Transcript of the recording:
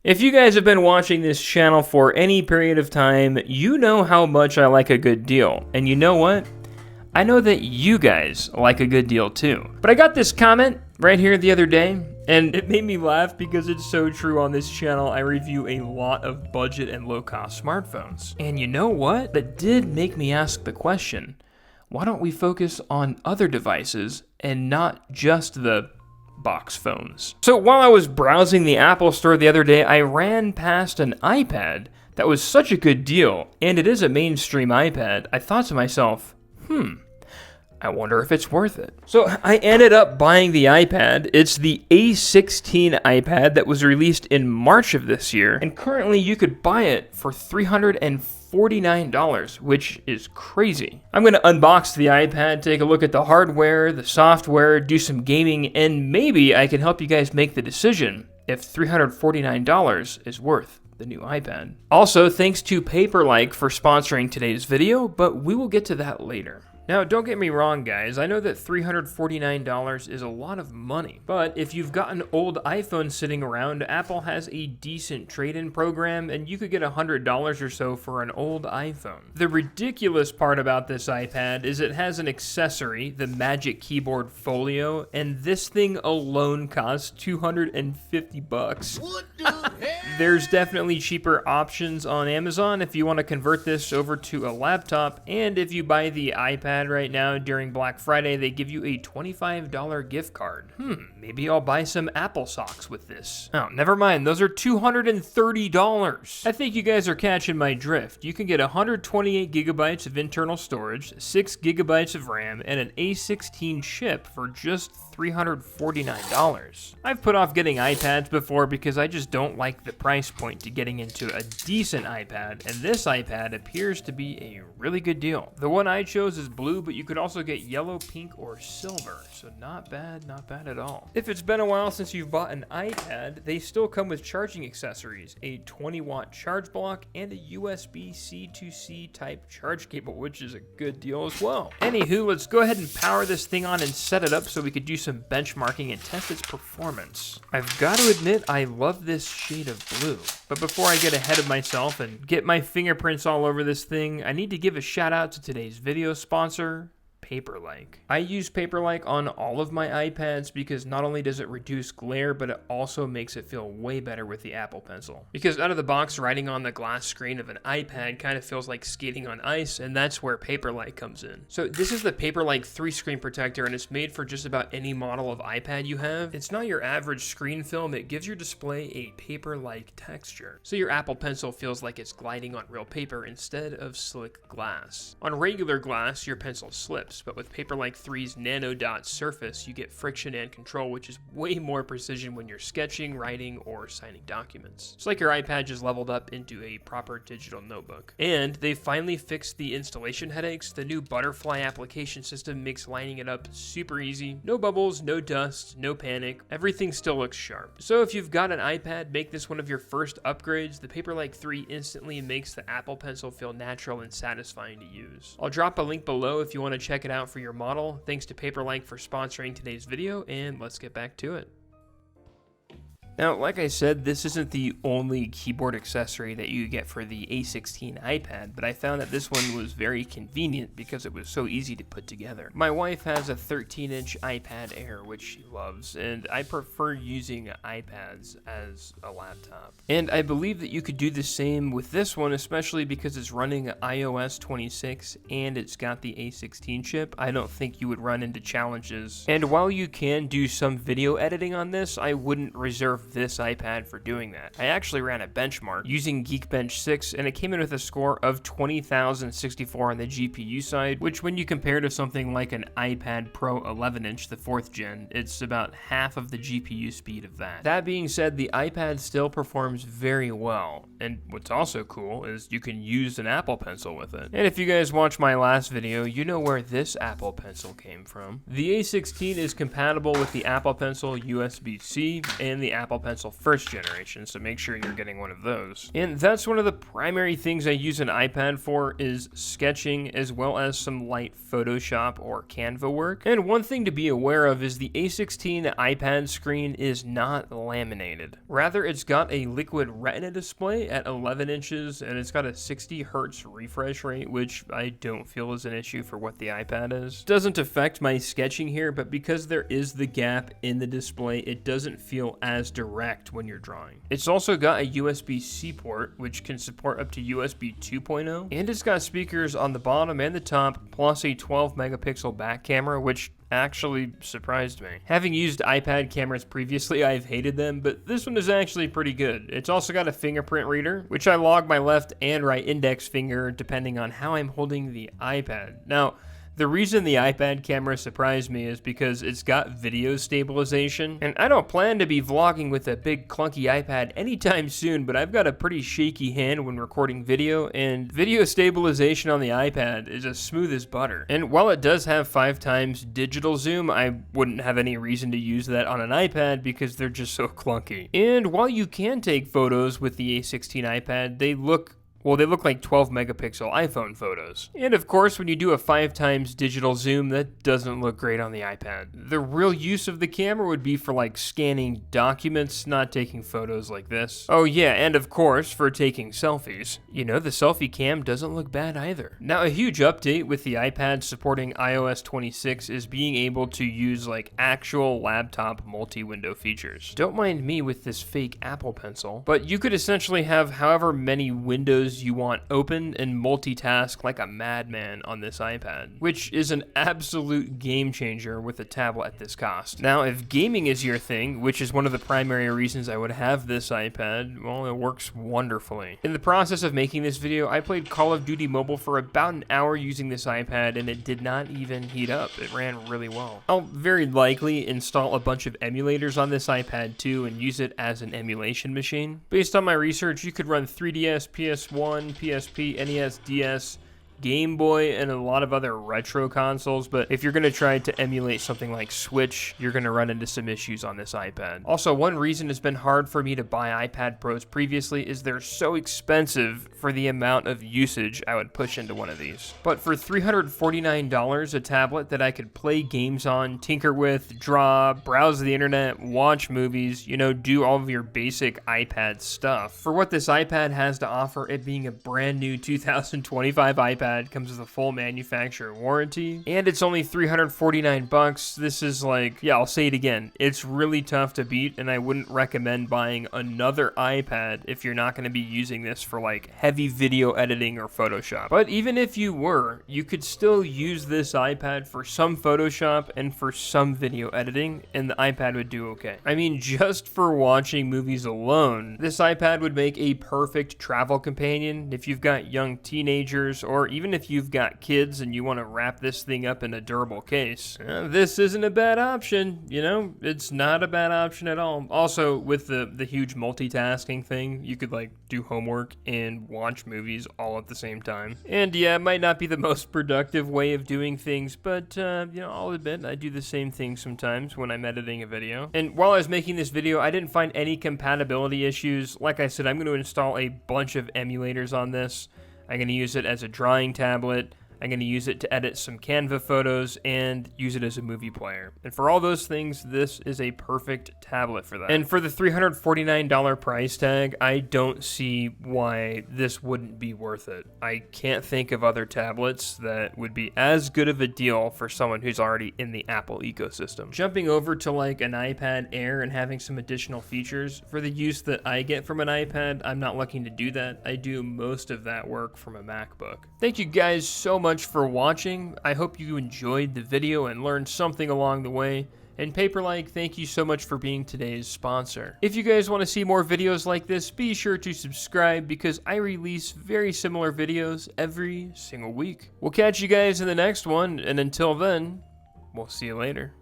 If you guys have been watching this channel for any period of time, you know how much I like a good deal. And you know what? I know that you guys like a good deal too. But I got this comment right here the other day, and it made me laugh because it's so true. On this channel, I review a lot of budget and low-cost smartphones. And you know what? That did make me ask the question, why don't we focus on other devices and not just the box phones? So while I was browsing the Apple Store the other day, I ran past an iPad that was such a good deal, and it is a mainstream iPad. I thought to myself, I wonder if it's worth it. So I ended up buying the iPad. It's the A16 iPad that was released in March of this year, and currently you could buy it for $349, which is crazy. I'm going to unbox the iPad, take a look at the hardware, the software, do some gaming, and maybe I can help you guys make the decision if $349 is worth the new iPad. Also, thanks to Paperlike for sponsoring today's video, but we will get to that later. Now, don't get me wrong, guys. I know that $349 is a lot of money, but if you've got an old iPhone sitting around, Apple has a decent trade-in program, and you could get $100 or so for an old iPhone. The ridiculous part about this iPad is it has an accessory, the Magic Keyboard Folio, and this thing alone costs $250. What the hell? There's definitely cheaper options on Amazon if you want to convert this over to a laptop, and if you buy the iPad right now during Black Friday, they give you a $25 gift card. Maybe I'll buy some Apple socks with this. Oh, never mind, those are $230. I think you guys are catching my drift. You can get 128 gigabytes of internal storage, 6 gigabytes of RAM, and an A16 chip for just $349. I've put off getting iPads before because I just don't like the price point to getting into a decent iPad, and this iPad appears to be a really good deal. The one I chose is blue, but you could also get yellow, pink, or silver, so not bad at all. If it's been a while since you've bought an iPad, they still come with charging accessories, a 20-watt charge block, and a USB C to C type charge cable, which is a good deal as well. Anywho, let's go ahead and power this thing on and set it up so we could do some benchmarking and test its performance. I've got to admit, I love this shade of blue. But before I get ahead of myself and get my fingerprints all over this thing, I need to give a shout out to today's video sponsor, Paperlike. I use Paperlike on all of my iPads because not only does it reduce glare, but it also makes it feel way better with the Apple Pencil. Because out of the box, writing on the glass screen of an iPad kind of feels like skating on ice, and that's where Paperlike comes in. So this is the Paperlike 3 screen protector, and it's made for just about any model of iPad you have. It's not your average screen film, it gives your display a paper-like texture. So your Apple Pencil feels like it's gliding on real paper instead of slick glass. On regular glass, your pencil slips, but with Paperlike 3's nano dot surface, you get friction and control, which is way more precision when you're sketching, writing, or signing documents. It's like your iPad just leveled up into a proper digital notebook. And they finally fixed the installation headaches. The new Butterfly application system makes lining it up super easy. No bubbles, no dust, no panic. Everything still looks sharp. So if you've got an iPad, make this one of your first upgrades. The Paperlike 3 instantly makes the Apple Pencil feel natural and satisfying to use. I'll drop a link below if you want to check it out for your model. Thanks to Paperlike for sponsoring today's video, and let's get back to it. Now, like I said, this isn't the only keyboard accessory that you get for the A16 iPad, but I found that this one was very convenient because it was so easy to put together. My wife has a 13-inch iPad Air, which she loves, and I prefer using iPads as a laptop. And I believe that you could do the same with this one, especially because it's running iOS 26 and it's got the A16 chip. I don't think you would run into challenges. And while you can do some video editing on this, I wouldn't reserve this iPad for doing that. I actually ran a benchmark using Geekbench 6, and it came in with a score of 20,064 on the GPU side, which when you compare to something like an iPad Pro 11-inch, the 4th gen, it's about half of the GPU speed of that. That being said, the iPad still performs very well, and what's also cool is you can use an Apple Pencil with it. And if you guys watched my last video, you know where this Apple Pencil came from. The A16 is compatible with the Apple Pencil USB-C and the Apple Apple Pencil first generation, so make sure you're getting one of those. And that's one of the primary things I use an iPad for, is sketching as well as some light Photoshop or Canva work. And one thing to be aware of is the A16 iPad screen is not laminated. Rather, it's got a liquid retina display at 11 inches, and it's got a 60 hertz refresh rate, which I don't feel is an issue for what the iPad is. Doesn't affect my sketching here, but because there is the gap in the display, it doesn't feel as direct when you're drawing. It's also got a USB-C port, which can support up to USB 2.0, and it's got speakers on the bottom and the top, plus a 12 megapixel back camera, which actually surprised me. Having used iPad cameras previously, I've hated them, but this one is actually pretty good. It's also got a fingerprint reader, which I log my left and right index finger depending on how I'm holding the iPad. Now, the reason the iPad camera surprised me is because it's got video stabilization, and I don't plan to be vlogging with a big clunky iPad anytime soon, but I've got a pretty shaky hand when recording video, and video stabilization on the iPad is as smooth as butter. And while it does have 5x digital zoom, I wouldn't have any reason to use that on an iPad because they're just so clunky. And while you can take photos with the A16 iPad, they look like 12 megapixel iPhone photos. And of course, when you do a 5x digital zoom, that doesn't look great on the iPad. The real use of the camera would be for like scanning documents, not taking photos like this. Oh yeah, and of course, for taking selfies. You know, the selfie cam doesn't look bad either. Now, a huge update with the iPad supporting iOS 26 is being able to use like actual laptop multi-window features. Don't mind me with this fake Apple Pencil, but you could essentially have however many windows you want open and multitask like a madman on this iPad, which is an absolute game changer with a tablet at this cost. Now, if gaming is your thing, which is one of the primary reasons I would have this iPad, well, it works wonderfully. In the process of making this video, I played Call of Duty Mobile for about an hour using this iPad, and it did not even heat up. It ran really well. I'll very likely install a bunch of emulators on this iPad too and use it as an emulation machine. Based on my research, you could run 3DS, PS1, PSP, NES, DS, Game Boy, and a lot of other retro consoles, but if you're going to try to emulate something like Switch, you're going to run into some issues on this iPad. Also, one reason it's been hard for me to buy iPad Pros previously is they're so expensive for the amount of usage I would push into one of these. But for $349, a tablet that I could play games on, tinker with, draw, browse the internet, watch movies, you know, do all of your basic iPad stuff. For what this iPad has to offer, it being a brand new 2025 iPad, comes with a full manufacturer warranty, and it's only $349. This is like, yeah, I'll say it again, it's really tough to beat, and I wouldn't recommend buying another iPad if you're not going to be using this for like heavy video editing or Photoshop. But even if you were, you could still use this iPad for some Photoshop and for some video editing, and the iPad would do okay. I mean, just for watching movies alone, this iPad would make a perfect travel companion if you've got young teenagers, or even if you've got kids and you want to wrap this thing up in a durable case. This isn't a bad option, you know? It's not a bad option at all. Also, with the huge multitasking thing, you could like do homework and watch movies all at the same time. And yeah, it might not be the most productive way of doing things, but you know, I'll admit I do the same thing sometimes when I'm editing a video. And while I was making this video, I didn't find any compatibility issues. Like I said, I'm going to install a bunch of emulators on this. I'm going to use it as a drawing tablet. I'm going to use it to edit some Canva photos and use it as a movie player. And for all those things, this is a perfect tablet for that. And for the $349 price tag, I don't see why this wouldn't be worth it. I can't think of other tablets that would be as good of a deal for someone who's already in the Apple ecosystem. Jumping over to like an iPad Air and having some additional features, for the use that I get from an iPad, I'm not looking to do that. I do most of that work from a MacBook. Thank you guys so much for watching. I hope you enjoyed the video and learned something along the way. And Paperlike, thank you so much for being today's sponsor. If you guys want to see more videos like this, be sure to subscribe because I release very similar videos every single week. We'll catch you guys in the next one, and until then, we'll see you later.